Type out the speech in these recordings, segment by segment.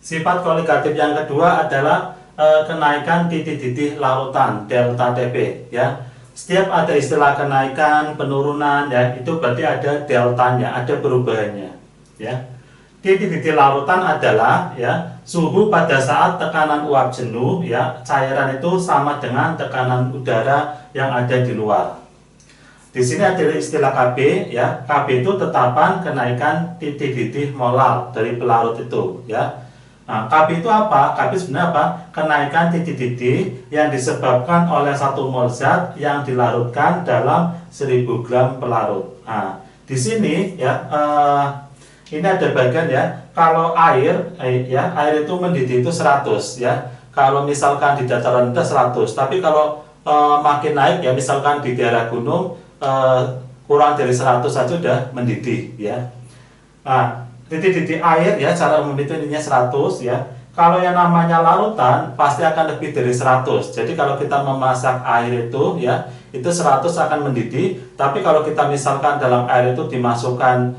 Sifat koligatif yang kedua adalah kenaikan titik-titik larutan delta Tb ya. Setiap ada istilah kenaikan, penurunan ya, itu berarti ada deltanya, ada perubahannya ya. Titik-titik larutan adalah ya suhu pada saat tekanan uap jenuh ya, cairan itu sama dengan tekanan udara yang ada di luar. Di sini ada istilah Kb ya. Kb itu tetapan kenaikan titik-titik molar dari pelarut itu ya. Nah, Kb itu apa? Kb sebenarnya apa? Kenaikan titik-titik yang disebabkan oleh 1 mol zat yang dilarutkan dalam 1000 gram pelarut. Nah, di sini ya ini ada bagian ya. Kalau air itu mendidih itu 100 ya. Kalau misalkan di dataran rendah 100, tapi kalau makin naik ya, misalkan di daerah gunung kurang dari 100 saja sudah mendidih ya. Nah, titik-titik air ya cara umum itu ininya 100 ya. Kalau yang namanya larutan pasti akan lebih dari 100. Jadi kalau kita memasak air itu ya, itu 100 akan mendidih. Tapi kalau kita misalkan dalam air itu dimasukkan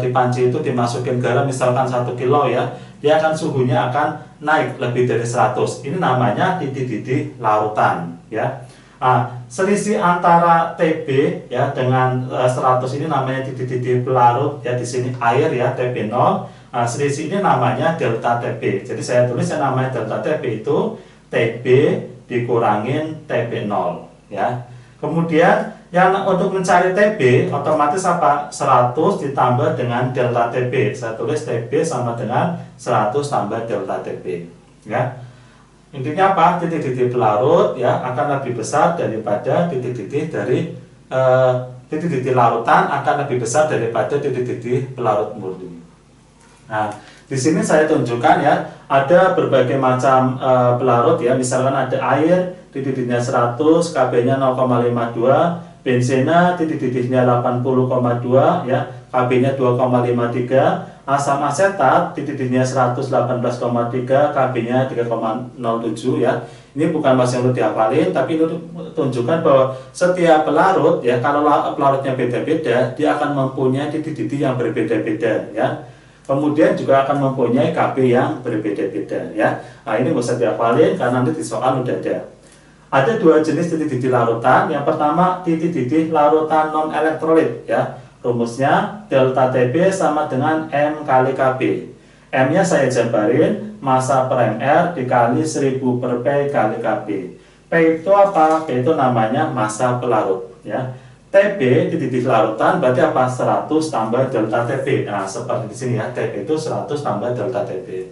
di panci itu dimasukin garam misalkan 1 kilo ya, dia akan suhunya akan naik lebih dari 100. Ini namanya titik-titik larutan ya. Nah, selisih antara Tb ya dengan 100 ini namanya titik-titik pelarut ya, di sini air ya, Tb 0. Nah, selisih ini namanya delta Tb. Jadi saya tulis yang namanya delta Tb itu Tb dikurangin Tb 0 ya. Kemudian yang untuk mencari Tb otomatis apa? 100 ditambah dengan delta Tb. Saya tulis Tb sama dengan 100 tambah delta Tb ya. Intinya apa? Titik-titik pelarut ya akan lebih besar daripada titik-titik dari titik-titik larutan akan lebih besar daripada titik-titik pelarut murni. Nah, di sini saya tunjukkan ya, ada berbagai macam pelarut ya. Misalkan ada air, titik-titiknya 100, Kb-nya 0,52, benzena titik-titiknya 80,2 ya, Kb-nya 2,53, asam asetat titik-titiknya 118,3, Kb-nya 3,07 ya. Ini bukan mas yang lu dihafalin, tapi itu tunjukkan bahwa setiap pelarut ya, kalau pelarutnya beda-beda, dia akan mempunyai titik-titik yang berbeda-beda ya. Kemudian juga akan mempunyai Kb yang berbeda-beda ya. Nah, ini nggak usah dihafalin karena nanti di soal udah ada. Ada 2 jenis titik-titik larutan. Yang pertama titik-titik larutan non elektrolit ya. Rumusnya delta Tb sama dengan M kali Kb. M-nya saya jabarin, massa per mR dikali 1000 per P kali Kb. P itu apa? P itu namanya massa pelarut ya. Tb titik larutan berarti apa? 100 tambah delta Tb. Nah, seperti di sini ya, Tb itu 100 tambah delta Tb.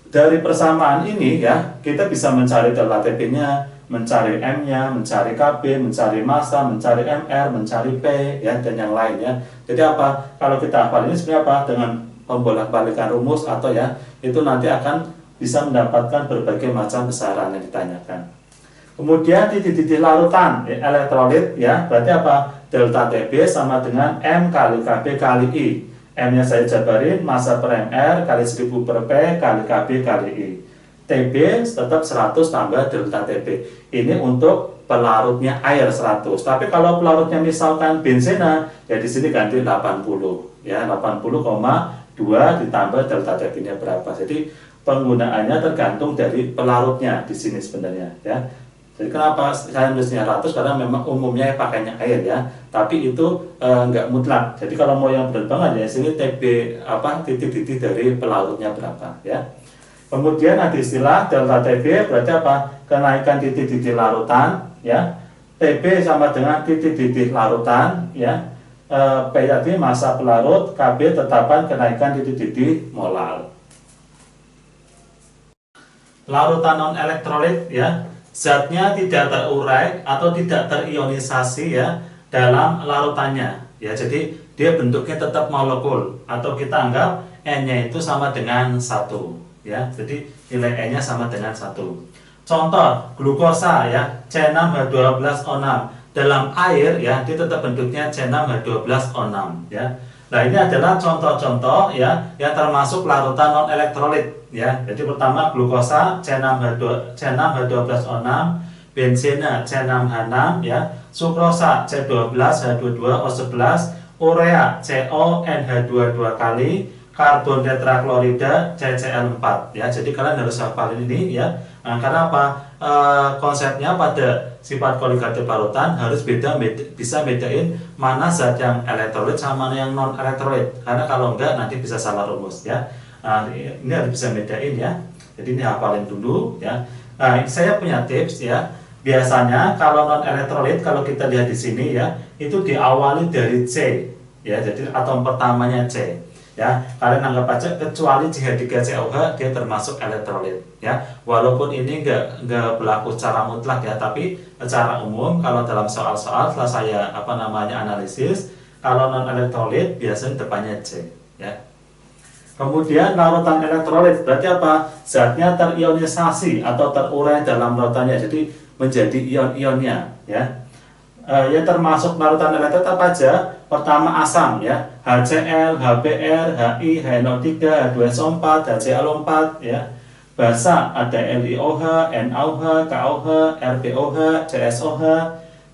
Dari persamaan ini ya, kita bisa mencari delta Tb-nya, mencari M-nya, mencari Kb, mencari massa, mencari mR, mencari P ya, dan yang lain ya. Jadi apa? Kalau kita hafal ini sebenarnya apa? Dengan pembolak-balikan rumus atau ya, itu nanti akan bisa mendapatkan berbagai macam besaran yang ditanyakan. Kemudian titik-titik larutan elektrolit ya, berarti apa? Delta Tb sama dengan M kali Kb kali I. M-nya saya jabarin, massa per mR kali 1000 per P kali Kb kali I. Tb tetap 100 tambah delta Tb. Ini untuk pelarutnya air 100. Tapi kalau pelarutnya misalkan benzena, ya di sini ganti 80 ya, 80,2 ditambah delta Tb-nya berapa. Jadi penggunaannya tergantung dari pelarutnya di sini sebenarnya ya. Jadi kenapa saya nulisnya 100? Karena memang umumnya pakainya air ya, tapi itu nggak mutlak. Jadi kalau mau yang benar banget ya, sini Tb apa titik-titik dari pelarutnya berapa ya. Kemudian ada istilah delta Tb berarti apa? Kenaikan titik-titik larutan ya. Tb sama dengan titik-titik larutan ya. P tadi massa pelarut, Kb tetapan kenaikan titik-titik molar. Larutan non elektrolit ya, zatnya tidak terurai atau tidak terionisasi ya dalam larutannya ya. Jadi dia bentuknya tetap molekul atau kita anggap N-nya itu sama dengan 1 ya. Jadi nilai N-nya sama dengan 1. Contoh glukosa ya, C6H12O6 dalam air ya, dia tetap bentuknya C6H12O6 ya. Nah, ini adalah contoh-contoh ya yang termasuk larutan non elektrolit ya. Jadi pertama glukosa C6H12O6, benzena C6H6 ya, sukrosa C12H22O11, urea CONH22 kali, karbon tetraklorida CCl4 ya. Jadi kalian harus hafalin ini ya. Nah, karena apa? Konsepnya pada sifat koligatif larutan harus bisa bedain mana zat yang elektrolit sama mana yang non elektrolit. Karena kalau enggak nanti bisa salah rumus ya. Nah, ini harus bisa bedain ya. Jadi ini hafalin dulu ya. Nah, saya punya tips ya. Biasanya kalau non elektrolit, kalau kita lihat di sini ya, itu diawali dari C ya. Jadi atom pertamanya C. Ya, kalian anggap aja kecuali CH3COH dia termasuk elektrolit ya. Walaupun ini enggak berlaku secara mutlak ya, tapi secara umum kalau dalam soal-soal setelah saya analisis, kalau non elektrolit biasanya depannya C ya. Kemudian larutan elektrolit berarti apa? Zatnya terionisasi atau terurai dalam larutannya, jadi menjadi ion-ionnya ya. Ya termasuk larutan elektrolit apa aja? Pertama asam ya, HCl, HBr, Hi, HNO3, H2SO4, HCl4 ya. Basa ada LiOH, NaOH, KOH, RbOH, CSOH,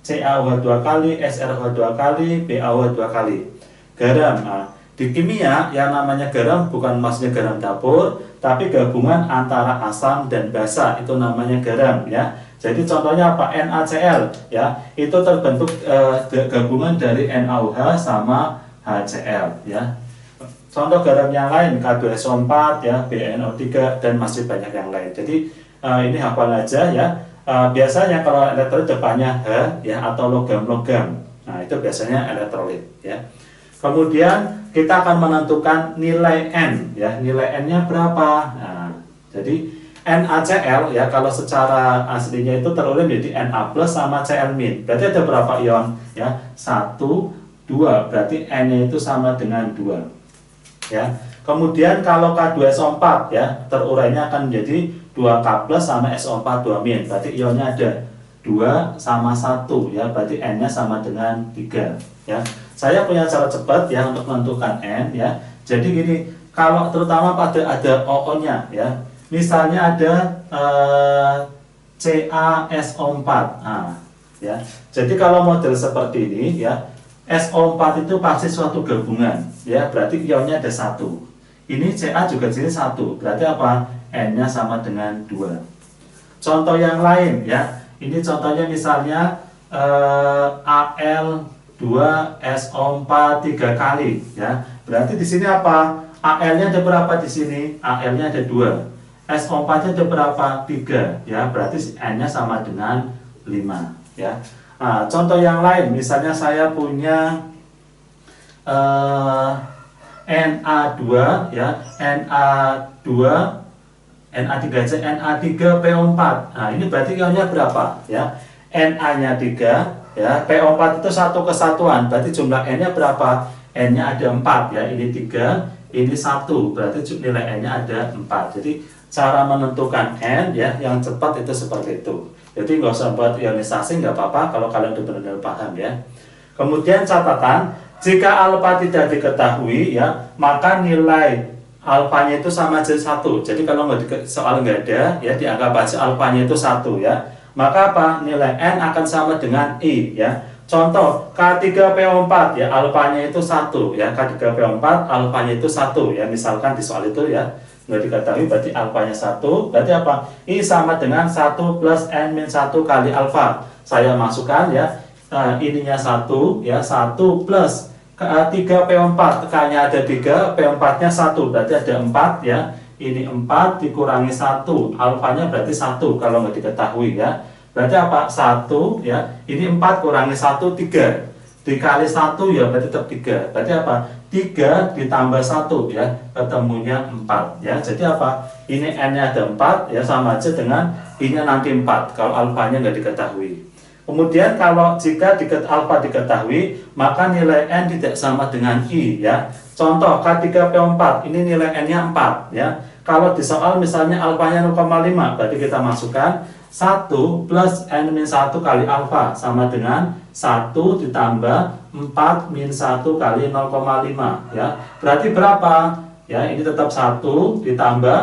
CaOH 2 kali, SrOH 2 kali, BaOH 2 kali. Garam. Nah, di kimia yang namanya garam bukan maksudnya garam dapur, tapi gabungan antara asam dan basa itu namanya garam ya. Jadi contohnya apa? NaCl ya, itu terbentuk gabungan dari NaOH sama HCl ya. Contoh garam yang lain K2SO4 ya, BnO3 dan masih banyak yang lain. Jadi ini hafal aja ya. Biasanya kalau elektrolit depannya H ya atau logam-logam. Nah, itu biasanya elektrolit ya. Kemudian kita akan menentukan nilai N ya. Nilai N-nya berapa? Nah, jadi NaCl ya kalau secara aslinya itu terurai menjadi Na+ sama Cl-. Berarti ada berapa ion ya? 1, 2. Berarti N-nya itu sama dengan 2. Ya. Kemudian kalau K2SO4 ya, terurainya akan menjadi 2K+ sama SO4 2-. Berarti ionnya ada 2 sama 1 ya. Berarti N-nya sama dengan 3 ya. Saya punya cara cepat ya untuk menentukan N ya. Jadi gini, kalau terutama pada ada OO-nya ya. Misalnya ada CaSO4. Nah, ya. Jadi kalau model seperti ini ya, SO4 itu pasti suatu gabungan ya, berarti ionnya ada 1. Ini Ca juga jadi 1. Berarti apa? N-nya sama dengan 2. Contoh yang lain ya. Ini contohnya misalnya Al2SO4 3 kali ya. Berarti di sini apa? Al-nya ada berapa di sini? Al-nya ada 2. SO4-nya ada berapa? 3 ya. Berarti N-nya sama dengan 5 ya. Nah, contoh yang lain, misalnya saya punya Na2 ya, Na2, Na3C, Na3PO4. Nah, ini berarti ionnya berapa ya? Na-nya 3 ya, PO4 itu satu kesatuan, berarti jumlah N-nya berapa? N-nya ada 4 ya, ini 3, ini 1, berarti nilai N-nya ada 4. Jadi cara menentukan N ya yang cepat itu seperti itu. Jadi nggak usah buat ionisasi, nggak apa-apa kalau kalian udah benar-benar paham ya. Kemudian catatan, jika alfa tidak diketahui ya, maka nilai alfanya itu sama aja 1. Jadi kalau soal nggak ada ya, dianggap aja alfanya itu 1 ya. Maka apa? Nilai N akan sama dengan I ya. Contoh K3PO4 ya, alfanya itu 1 ya. K3PO4 alfanya itu 1 ya. Misalkan di soal itu ya, nggak diketahui berarti alfanya 1. Berarti apa? I sama dengan 1 plus N-1 kali alfa. Saya masukkan ya, ininya 1 ya, 1 plus 3P4, K-nya ada 3, P4-nya 1, berarti ada 4 ya. Ini 4 dikurangi 1, alfanya berarti 1 kalau nggak diketahui ya. Berarti apa? 1 ya, ini 4 kurangi 1, 3. Dikali 1 ya berarti tetap 3. Berarti apa? 3 ditambah 1 ya, ketemunya 4 ya. Jadi apa? Ini N-nya ada 4 ya, sama aja dengan I-nya nanti 4 kalau alfanya nggak diketahui. Kemudian kalau jika alfa diketahui, maka nilai N tidak sama dengan I ya. Contoh K3PO4, ini nilai N-nya 4 ya. Kalau di soal misalnya alfanya 0,5, berarti kita masukkan 1 plus N-1 kali alfa sama dengan 1 ditambah 4 min 1 kali 0,5 ya. Berarti berapa? Ya, ini tetap 1 ditambah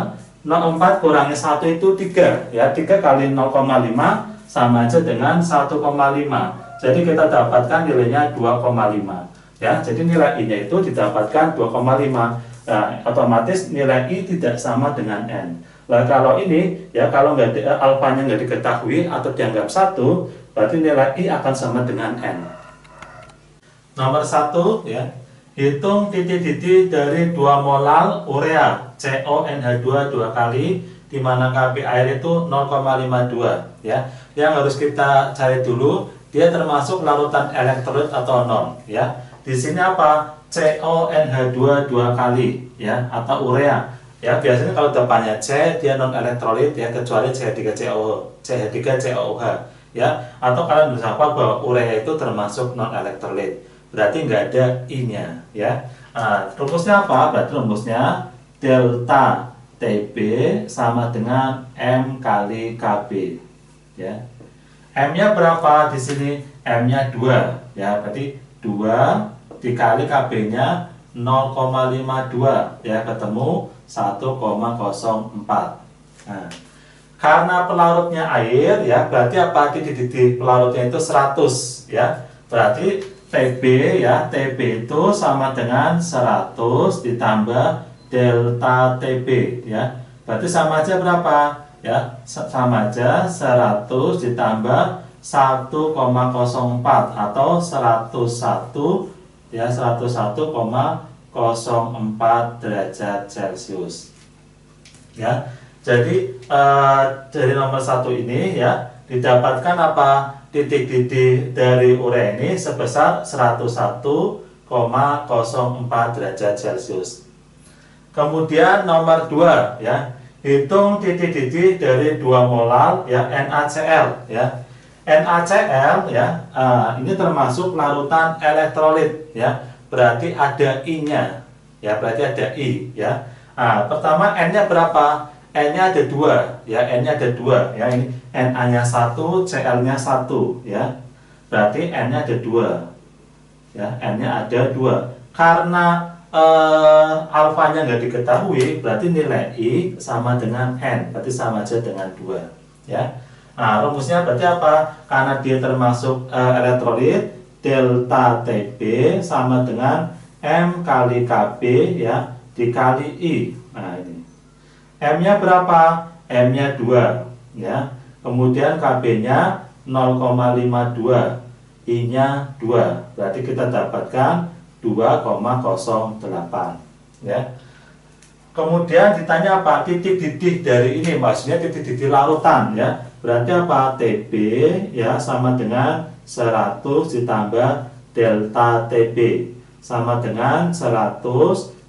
0,4 kurangi 1 itu 3 ya. 3 kali 0,5 sama aja dengan 1,5. Jadi kita dapatkan nilainya 2,5 ya. Jadi nilai I-nya itu didapatkan 2,5. Nah, otomatis nilai I tidak sama dengan N. Nah, kalau ini ya, kalau alfanya nggak diketahui atau dianggap 1, berarti nilai I akan sama dengan N. Nomor 1 ya, hitung titik-titik dari 2 molal urea CONH2 2 kali, di mana Kp air itu 0,52 ya. Yang harus kita cari dulu, dia termasuk larutan elektrolit atau non ya. Di sini apa? CONH2 2 kali ya, atau urea. Ya, biasanya kalau depannya C dia non elektrolit ya, kecuali CH3COOH ya. Atau kalian bisa hafal bahwa urea itu termasuk non elektrolit. Berarti nggak ada I-nya ya. Nah, rumusnya apa? Berarti rumusnya delta TB sama dengan M kali Kb ya. M-nya berapa di sini? M-nya 2 ya. Berarti 2 dikali Kb-nya 0,52 ya, ketemu 1,04. Nah, karena pelarutnya air ya, berarti apa? Titik-titik pelarutnya itu 100 ya. Berarti TB ya, TB itu sama dengan 100 ditambah delta TB ya. Berarti sama aja berapa? Ya, sama aja 100 ditambah 1,04 atau 101 ya, 101,04 derajat Celcius ya. Jadi dari nomor 1 ini ya, didapatkan apa? Titik-titik dari urea ini sebesar 101,04 derajat Celcius. Kemudian nomor 2 ya, hitung titik-titik dari 2 molal ya NaCl ya. NaCl ya, ini termasuk larutan elektrolit ya. Berarti ada I-nya ya, berarti ada I ya. Nah, pertama N-nya berapa? N-nya ada 2 ya, N-nya ada 2 ya. Ini Na-nya 1, Cl-nya 1 ya. Berarti N-nya ada 2 ya, N-nya ada 2. Karena alfanya nggak diketahui, berarti nilai I sama dengan N, berarti sama aja dengan 2 ya. Nah, rumusnya berarti apa? Karena dia termasuk elektrolit, delta TB sama dengan M kali Kb ya, dikali I. Nah, ini M-nya berapa? M-nya 2 ya. Kemudian Kb-nya 0,52, I-nya 2. Berarti kita dapatkan 2,08 ya. Kemudian ditanya apa? Titik-titik dari ini, maksudnya titik-titik larutan ya. Berarti apa? TB ya sama dengan 100 ditambah delta TB sama dengan 100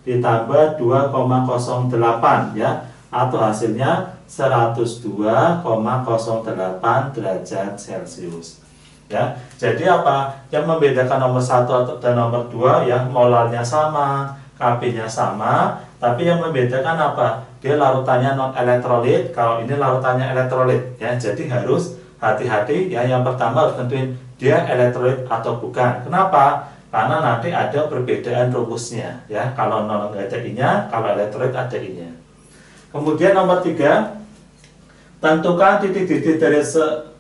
ditambah 2,08 ya, atau hasilnya 102,08 derajat Celcius ya. Jadi apa yang membedakan nomor 1 dan nomor 2 ya, molarnya sama, Kb-nya sama, tapi yang membedakan apa? Dia larutannya non elektrolit, kalau ini larutannya elektrolit ya. Jadi harus hati-hati ya. Yang pertama harus tentuin dia elektrolit atau bukan. Kenapa? Karena nanti ada perbedaan rumusnya ya. Kalau non ada I-nya, kalau elektrolit ada I-nya. Kemudian nomor 3, tentukan titik-titik dari 11,7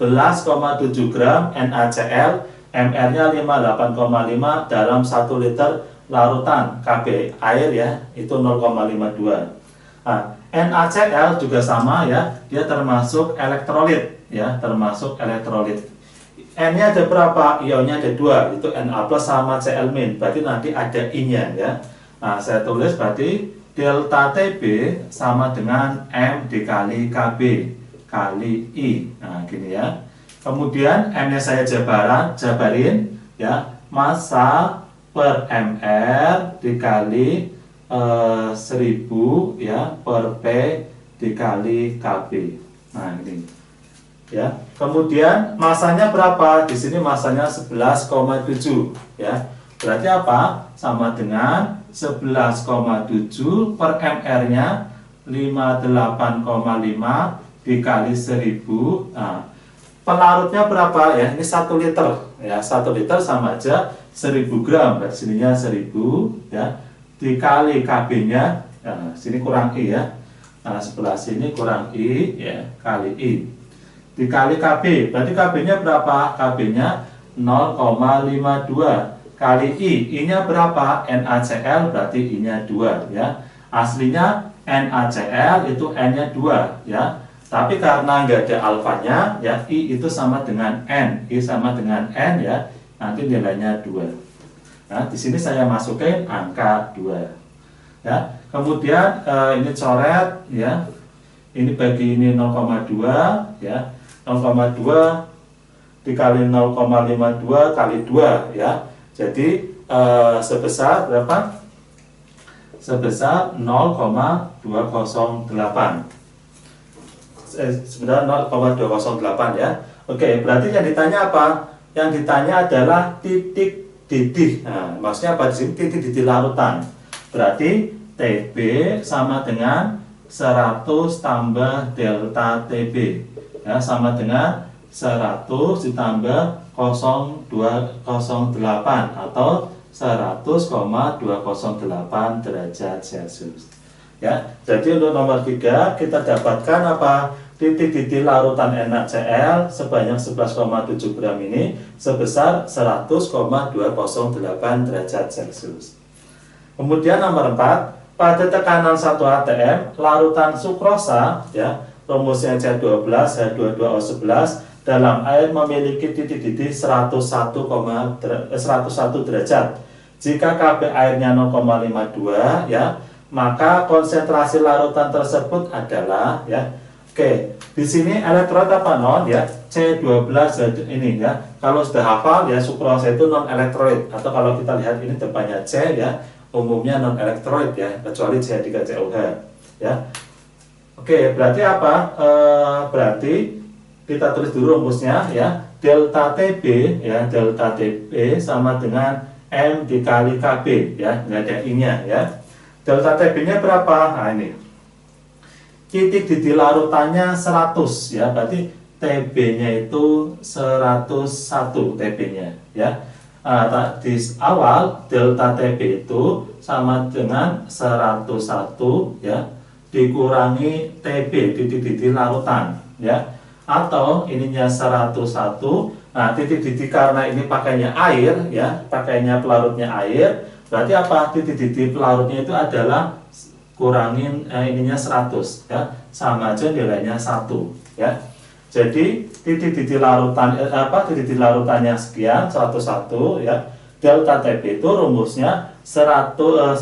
gram NaCl, mR-nya 58,5 dalam 1 liter larutan Kb air ya, itu 0,52. Nah, NaCl juga sama ya, dia termasuk elektrolit ya, termasuk elektrolit. N-nya ada berapa? Ionnya ada 2, itu Na plus sama Cl min, berarti nanti ada I-nya ya. Nah, saya tulis berarti delta TB sama dengan M dikali Kb kali I. Nah, gini ya. Kemudian M-nya saya jabarin ya, massa per mR dikali 1000 ya per P dikali Kb. Nah, ini ya. Kemudian masanya berapa? Di sini masanya 11,7 ya. Berarti apa? Sama dengan 11,7 per mR-nya 58,5 dikali 1000. Nah, pelarutnya berapa ya? Ini 1 liter ya. 1 liter sama aja 1000 gram. Berarti sininya 1000 ya. Dikali Kb-nya, nah, sini kurang I ya. Nah, sebelah sini kurang I ya, kali I. Dikali Kb, berarti Kb-nya berapa? Kb-nya 0,52 kali I. I-nya berapa? NaCl, berarti I-nya 2 ya. Aslinya NaCl itu N-nya 2 ya. Tapi karena nggak ada alfanya ya, I itu sama dengan N, I sama dengan N ya, nanti nilainya 2. Nah, di sini saya masukin angka 2 ya. Kemudian ini coret ya. Ini bagi ini 0,2 ya. 0,2 dikali 0,52 kali 2 ya. Jadi sebesar berapa? Sebesar 0,208. Sebenarnya 0,208 ya. Oke, berarti yang ditanya apa? Yang ditanya adalah titik didih. Nah, maksudnya apa di sini? Titik didih larutan. Berarti TB sama dengan 100 tambah delta TB ya, sama dengan 100 ditambah 0,208 atau 100,208 derajat Celcius. Ya, jadi untuk nomor 3 kita dapatkan apa? Titik didih larutan NaCl sebanyak 11,7 gram ini sebesar 100,208 derajat Celcius. Kemudian nomor 4, pada tekanan 1 atm larutan sukrosa ya, rumusnya C12 H22O11 dalam air memiliki titik didih 101 derajat. Jika Kb airnya 0,52 ya, maka konsentrasi larutan tersebut adalah ya. Oke, di sini elektrolit apa non ya? C12 ini ya. Kalau sudah hafal ya, sukrosa itu non elektrolit, atau kalau kita lihat ini depannya C ya, umumnya non elektrolit ya, kecuali C3COH ya. Oke, berarti apa? Berarti kita tulis dulu rumusnya ya. Delta TB ya, delta TB sama dengan M dikali Kb ya, nggak ada I-nya ya. Delta TB-nya berapa? Nah ini. Titik didih larutannya 100 ya, berarti TB-nya itu 101 TB-nya ya. Di awal delta TB itu sama dengan 101 ya dikurangi TB, titik didih larutan ya, atau ininya 101. Nah, titik didih karena ini pakainya air ya, pakainya pelarutnya air, berarti apa? Titik didih pelarutnya itu adalah kurangin ininya 100 ya, sama aja nilainya 1 ya. Jadi titik didih larutan titik didih larutannya sekian 101 ya. Delta TB itu rumusnya 101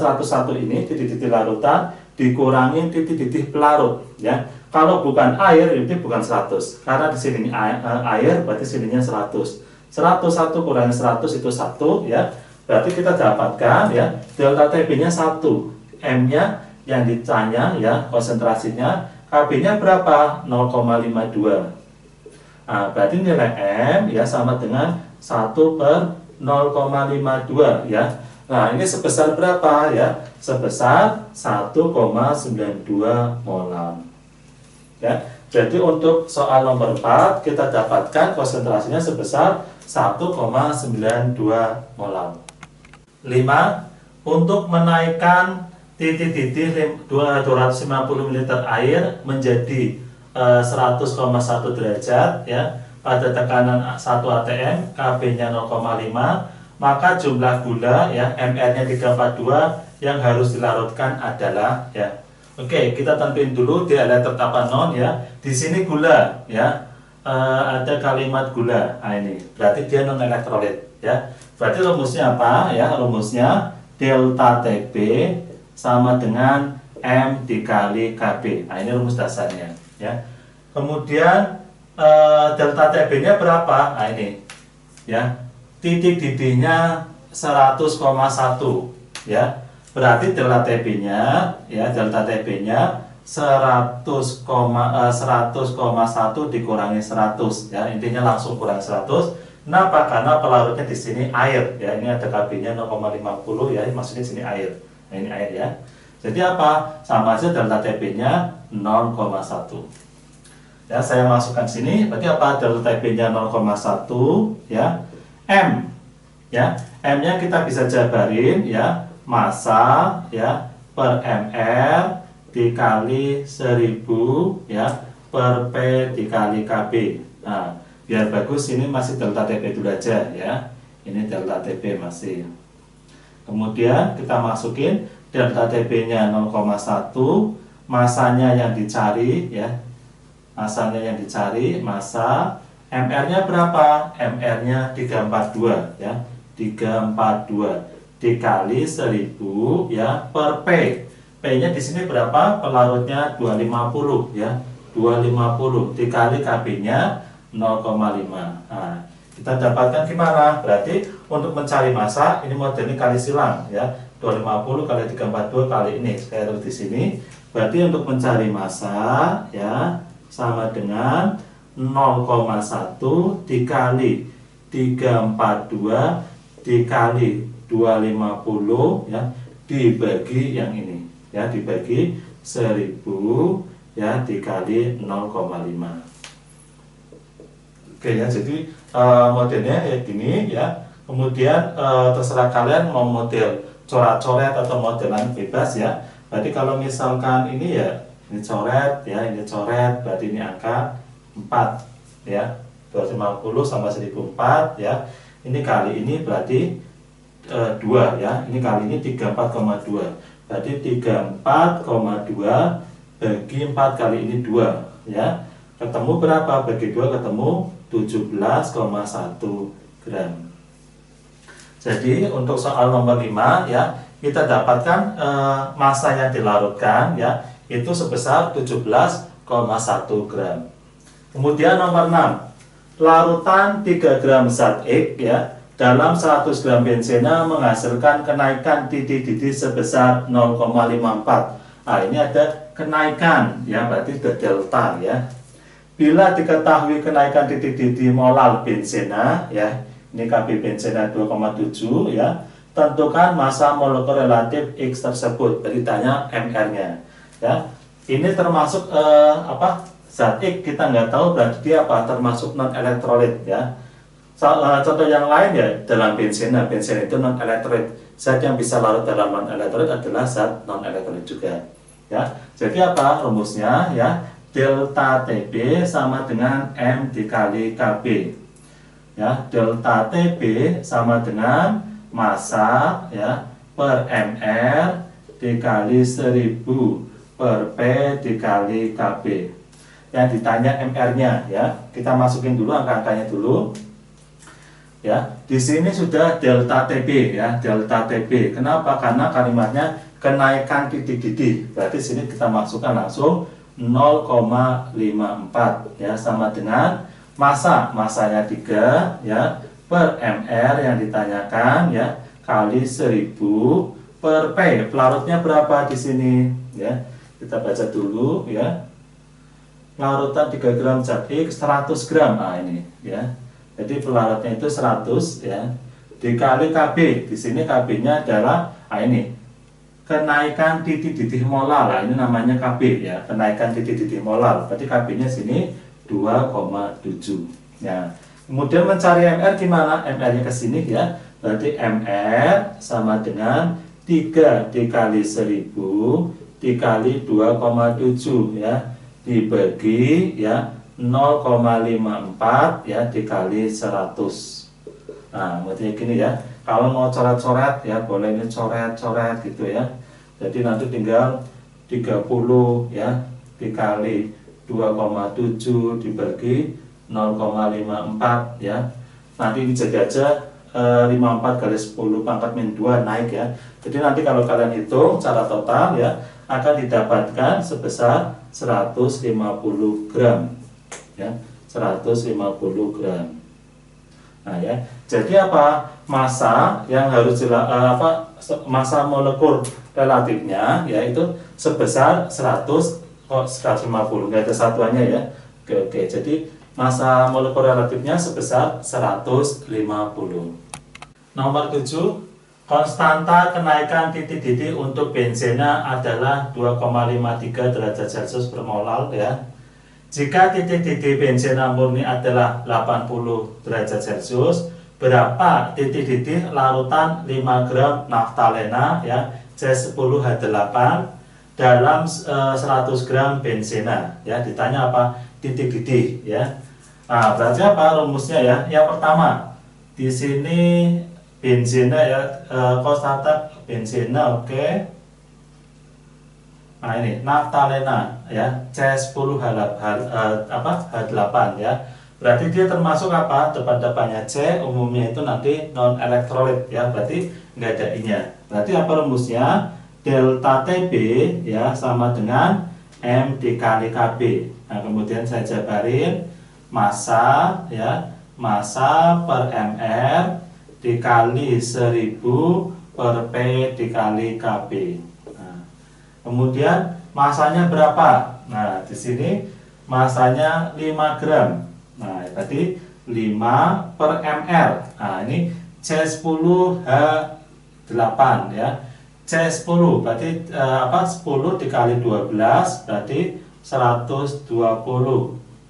ini titik didih larutan dikurangi titik didih pelarut ya. Kalau bukan air itu bukan 100. Karena di sini air berarti sininya 100. 101 kurangi 100 itu 1 ya. Berarti kita dapatkan ya delta TB-nya 1. M-nya yang ditanya ya, konsentrasinya, Kb-nya berapa? 0,52. Nah, berarti nilai M ya sama dengan 1/0,52 ya. Nah, ini sebesar berapa ya? Sebesar 1,92 molar. Ya. Jadi untuk soal nomor 4 kita dapatkan konsentrasinya sebesar 1,92 molar. 5. Untuk menaikkan titik didih 250 ml air menjadi 100,1 derajat ya pada tekanan 1 atm, Kb-nya 0,5, maka jumlah gula ya MR-nya 342 yang harus dilarutkan adalah ya. Oke, kita tentuin dulu di elektrolit apa non ya. Di sini gula ya. Ada kalimat gula. Nah, ini berarti dia non elektrolit ya. Berarti rumusnya apa ya? Rumusnya delta TB sama dengan M dikali Kb. Nah, ini rumus dasarnya ya. Kemudian delta TB-nya berapa? Nah, ini ya. Titik didihnya 100,1 ya. Berarti delta TB-nya ya, delta TB-nya 100,1 dikurangi 100 ya. Intinya langsung kurang 100. Kenapa? Karena pelarutnya di sini air ya. Ini ada Kb-nya 0,50 ya, maksudnya di sini air. Nah, ini air ya. Jadi apa? Sama aja delta TB-nya 0,1. Ya, saya masukkan sini. Berarti apa? Delta TB-nya 0,1 ya. M ya. M-nya kita bisa jabarin ya. Massa ya per mr dikali 1000 ya per P dikali Kb. Nah, biar bagus ini masih delta TB dulu aja ya. Ini delta TB masih. Kemudian kita masukin delta TB-nya 0,1, masanya yang dicari ya. Masanya yang dicari, massa MR-nya berapa? MR-nya 342 ya. 342 dikali 1000 ya per P. P-nya di sini berapa? Pelarutnya 250 ya. 250 dikali KB-nya 0,5. Nah, kita dapatkan gimana? Berarti untuk mencari massa ini modelnya kali silang ya. 250 kali 342 kali ini. Saya tulis di sini. Berarti untuk mencari massa ya sama dengan 0,1 dikali 342 dikali 250 ya dibagi yang ini ya, dibagi 1000 ya dikali 0,5. Oke ya, jadi modelnya kayak gini ya. Kemudian terserah kalian mau model coret-coret atau modelan bebas ya. Berarti kalau misalkan ini ya, ini coret ya, ini coret, berarti ini angka 4 ya, 250 sama 1004 ya. Ini kali ini berarti 2 ya, ini kali ini 34,2, berarti 34,2 bagi 4 kali ini 2 ya, ketemu berapa? Bagi 2 ketemu 17,1 gram. Jadi untuk soal nomor 5 ya, kita dapatkan massa yang dilarutkan ya itu sebesar 17,1 gram. Kemudian nomor 6, larutan 3 gram zat X ya dalam 100 gram benzena menghasilkan kenaikan titik didih sebesar 0,54. Nah, ini ada kenaikan ya, berarti ada delta ya. Bila diketahui kenaikan titik didih molal benzena ya, ini KB benzena 2,7 ya, tentukan massa molekul relatif X tersebut. Beritanya MR-nya ya. Ini termasuk zat X kita nggak tahu berarti dia apa, termasuk non elektrolit ya. Contoh yang lain ya dalam benzena, benzena itu non elektrolit. Zat yang bisa larut dalam non elektrolit adalah zat non elektrolit juga ya. Jadi apa rumusnya ya, delta TB sama dengan M dikali KB ya. Delta TB sama dengan massa ya per MR dikali 1000 per P dikali KB. Yang ditanya MR-nya ya, kita masukin dulu angka-angkanya dulu. Ya, di sini sudah delta TB ya, delta TB. Kenapa? Karena kalimatnya kenaikan titik didih. Berarti sini kita masukkan langsung 0,54 ya, sama dengan masanya 3 ya per MR yang ditanyakan ya kali 1000 per P. Pelarutnya berapa di sini ya? Kita baca dulu ya. Larutan 3 gram zat X 100 gram. Nah, ini ya. Jadi pelarutnya itu 100 ya dikali KB. Di sini KB-nya adalah ini kenaikan titik didih molal. Nah, ini namanya KB ya, kenaikan titik didih molal. Berarti KB-nya sini 2,7 ya. Kemudian mencari MR gimana? MR-nya ke sini ya. Berarti MR sama dengan 3 dikali 1000 dikali 2,7 ya dibagi ya 0,54 ya dikali 100. Nah, berarti gini ya. Kalau mau coret-coret ya boleh ini coret-coret gitu ya. Jadi nanti tinggal 30 ya dikali 2,7 dibagi 0,54 ya. Nanti dijaga aja 54 kali 10 pangkat min 2 naik ya. Jadi nanti kalau kalian hitung secara total ya akan didapatkan sebesar 150 gram ya, 150 gram. Nah ya, jadi apa? Massa yang harus massa molekul relatifnya yaitu sebesar 150, nggak ada satuannya ya. Oke, jadi massa molekul relatifnya sebesar 150. Nomor 7, konstanta kenaikan titik didih untuk benzena adalah 2,53 derajat Celcius per molal ya. Jika titik didih benzena murni adalah 80 derajat Celcius, berapa titik didih larutan 5 gram naftalena ya C10H8 dalam 100 gram benzena ya. Ditanya apa? Titik didih ya. Nah, berarti apa rumusnya ya? Yang pertama, di sini benzena ya, konstanta benzena oke. Nah ini naftalena ya, H8 ya. Berarti dia termasuk apa? Depan-depannya C, umumnya itu nanti non elektrolit ya, berarti nggak ada I-nya. Berarti apa rumusnya? Delta TB ya sama dengan M dikali KB. Nah kemudian saya jabarin massa ya, massa per mR dikali 1000 per P dikali KB. Nah, kemudian masanya berapa? Nah, di sini masanya 5 gram. Nah, berarti 5 per mR. Nah, ini C10H8 ya. C10 berarti 10 dikali 12 berarti 120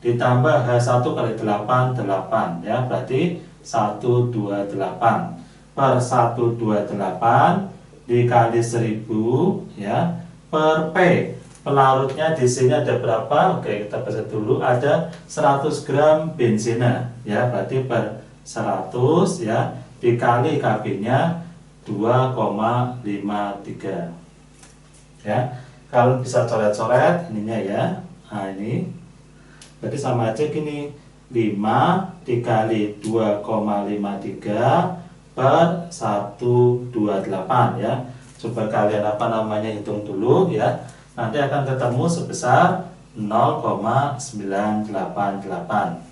ditambah H1 kali 8 8 ya, berarti 128 per 128 dikali 1000 ya per P. Pelarutnya di sini ada berapa? Oke, kita baca dulu. Ada 100 gram benzena ya, berarti per 100 ya dikali KB-nya 2,53 ya. Kalau bisa coret-coret ininya ya. Nah, ini berarti sama aja gini, 5 dikali 2,53 per 128 ya. Coba kalian hitung dulu ya. Nanti akan ketemu sebesar 0,988.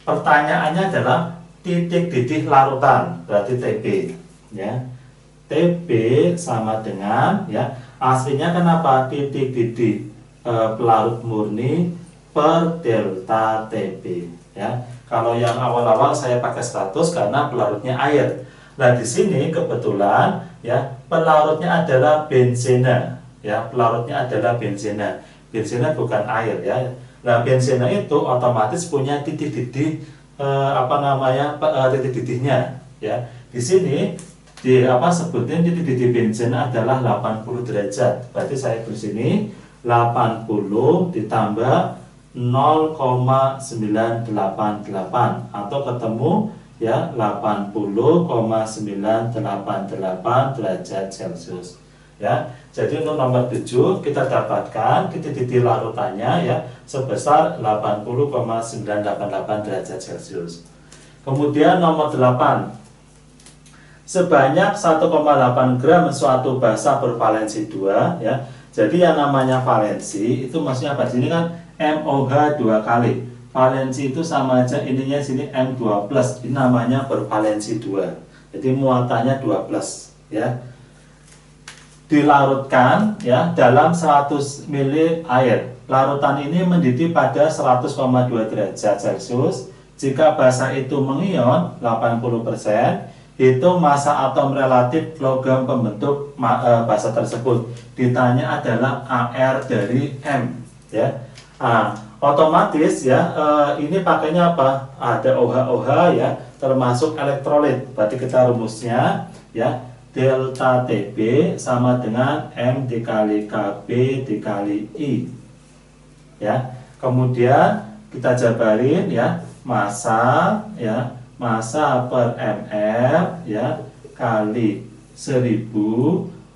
Pertanyaannya adalah titik didih larutan, berarti TB ya. TB sama dengan ya, aslinya kenapa titik didih pelarut murni per delta TB ya. Kalau yang awal-awal saya pakai 100 karena pelarutnya air. Nah, di sini kebetulan ya pelarutnya adalah benzena ya, pelarutnya adalah benzena. Benzena bukan air ya. Nah, benzena itu otomatis punya titik didih titik didihnya ya. Di sini sebutin titik didih benzena adalah 80 derajat. Berarti saya tulis sini 80 ditambah 0,988 atau ketemu ya 80,988 derajat Celcius ya. Jadi untuk nomor 7 kita dapatkan titik didih larutannya ya sebesar 80,988 derajat Celcius. Kemudian nomor 8, sebanyak 1,8 gram suatu basa bervalensi 2 ya. Jadi yang namanya valensi itu maksudnya apa? Di sini kan MOH 2 kali. Valensi itu sama aja ininya sini M2+. Ini namanya bervalensi 2. Jadi muatannya 12 ya. Dilarutkan ya dalam 100 ml air. Larutan ini mendidih pada 100,2 derajat Celcius. Jika basa itu mengion 80%, hitung massa atom relatif logam pembentuk basa tersebut. Ditanya adalah AR dari M ya. Otomatis ya ini pakainya apa? Ada OH ya, termasuk elektrolit. Berarti kita rumusnya ya delta TB sama dengan M dikali KB dikali I ya. Kemudian kita jabarin ya massa massa per mR ya kali 1000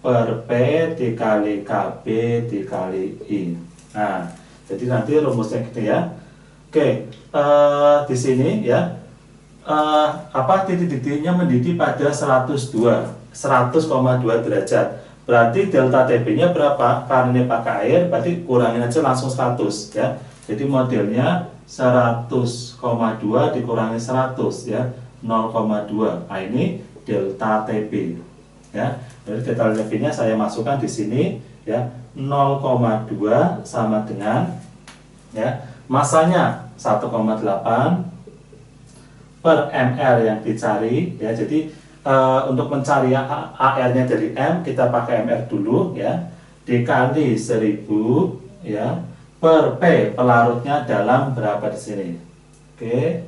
per P dikali KB dikali I. Nah, jadi nanti rumusnya gitu ya. Oke, di sini ya titik didihnya mendidih pada 100,2 derajat. Berarti delta TB-nya berapa? Karena ini pakai air, berarti kurangin aja langsung 100 ya. Jadi modelnya 100,2 dikurangi 100 ya, 0,2. Nah, ini delta TB ya. Jadi delta TB-nya saya masukkan di sini ya, 0,2 sama dengan ya, masanya 1,8 per ml yang dicari ya. Jadi untuk mencari AR-nya dari M kita pakai MR dulu ya, dikali 1000 ya per P, pelarutnya dalam berapa di sini. Oke,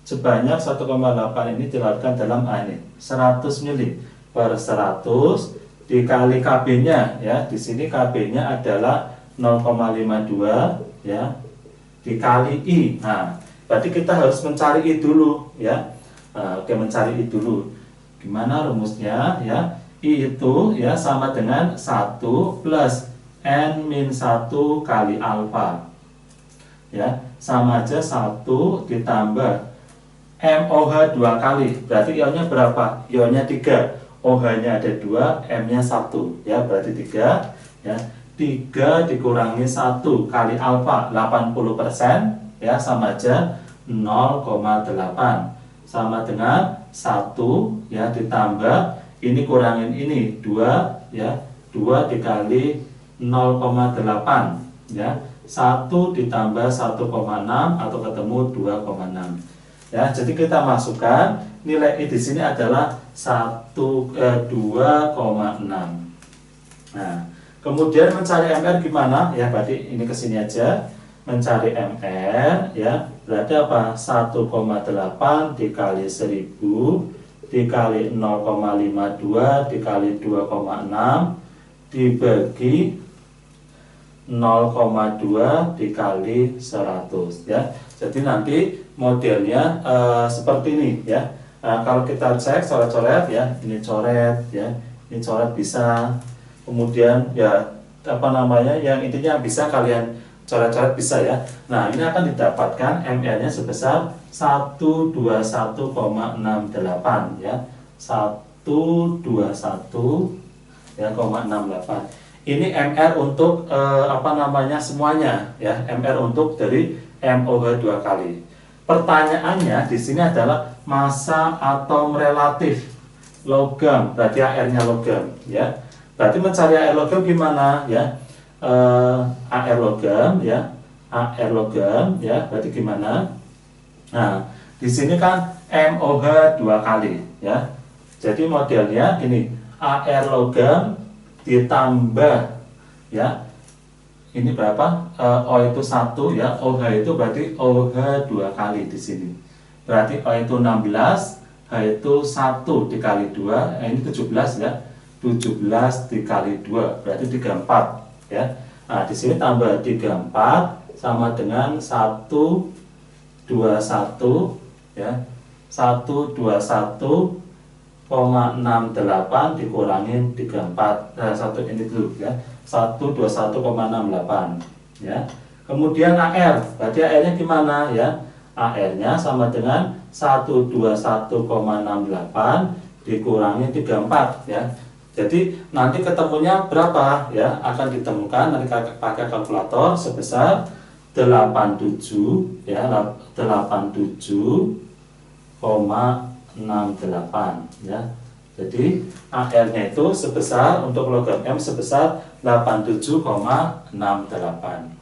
sebanyak 1,8 ini dilarutkan dalam ini 100 ml per 100 dikali KB-nya ya. Di sini KB-nya adalah 0,52 ya dikali I. Nah, berarti kita harus mencari I dulu ya. Oke, mencari I dulu. Gimana rumusnya ya? I itu ya sama dengan 1 plus N-1 kali alfa. Ya, sama aja 1 ditambah MOH 2 kali. Berarti ionnya berapa? Ionnya 3. OH-nya ada 2, M-nya 1. Ya, berarti 3. Ya, 3 dikurangi 1 kali alfa 80%, ya, sama aja 0,8. Sama dengan 1, ya, ditambah ini kurangin ini 2, ya, 2 dikali 0,8, ya, 1 ditambah 1,6 atau ketemu 2,6. Ya, jadi kita masukkan nilai I di sini adalah 2,6. Nah, kemudian mencari MR gimana? Ya, berarti ini ke sini aja. Mencari MR, ya, berarti apa? 1,8 dikali 1000 dikali 0,52 dikali 2,6 dibagi 0,2 dikali 100, ya. Jadi nanti modelnya seperti ini, ya. Kalau kita cek coret-coret, ya, ini coret, ya, ini coret bisa. Kemudian ya apa namanya, yang intinya bisa kalian coret-coret bisa, ya. Nah, ini akan didapatkan MR-nya sebesar 121,68, ya. 121 ya, 0,68. Ini MR untuk apa namanya semuanya, ya. MR untuk dari MOH 2 kali. Pertanyaannya di sini adalah massa atom relatif logam, berarti AR-nya logam, ya. Berarti mencari AR logam gimana, ya? AR logam, ya. AR logam, ya. Berarti gimana? Nah, di sini kan MOH 2 kali, ya. Jadi modelnya ini AR logam ditambah, ya, ini berapa? O itu 1, ya. OH itu berarti OH 2 kali di sini. Berarti O itu 16, H itu 1 dikali 2, ini 17, ya. 17 dikali 2 berarti 34, ya. Nah, di sini tambah 34 sama dengan 121, ya. 121,68 dikurangin 34. Nah, satu ini dulu, ya. 121,68, ya. Kemudian AR, berarti AR-nya gimana, ya? AR-nya sama dengan 121,68 dikurangi 34, ya. Jadi nanti ketemunya berapa, ya? Akan ditemukan nanti pakai kalkulator sebesar 87, ya, 87,68, ya. Jadi AR-nya itu sebesar untuk logam M sebesar 87,68.